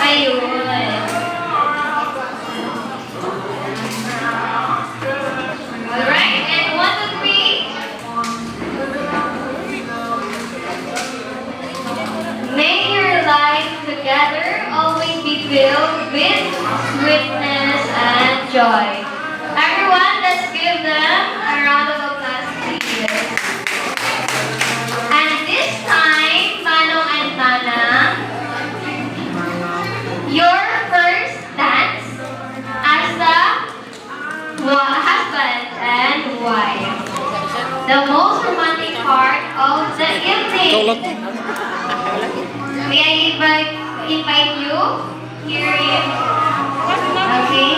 Ayun. Alright, and 1, 2, 3. May your life together always be filled with sweetness and joy. Everyone, let's give them a round of applause, please. And this time, Manong and Manang, your first dance as the husband and wife. The most romantic part of the evening. May I invite you here in, okay?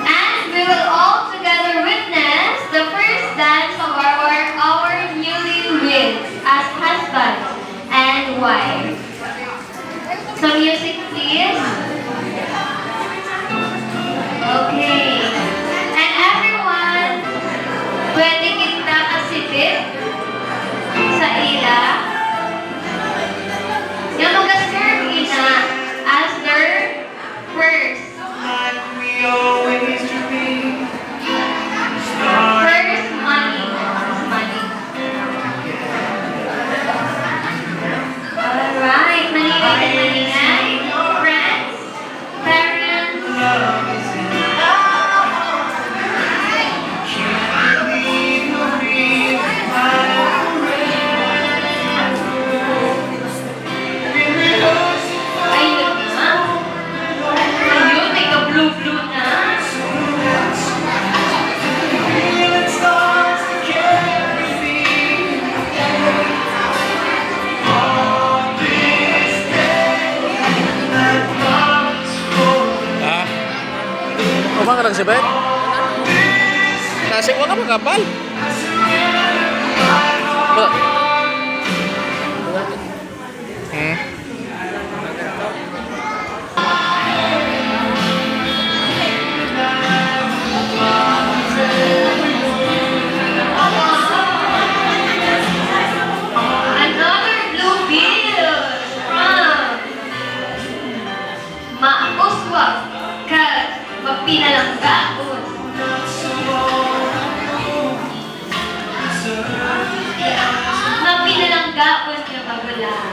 And we will all together witness the first dance of our newlyweds as husband and wife. So music please. Okay. And everyone, pwede kita kasipit sa ila. Yung mag-serve ina as their first. First money. Alright, maningay and maningay. Friends, parents. Ayun na. Ayun, may ka-blue-blue na. Kumang ka nagsibet? Kasi wala ka magkapal. Another blue bill from Mauswag kag Mapinalanggaon. Mapinalanggaon nga magulang.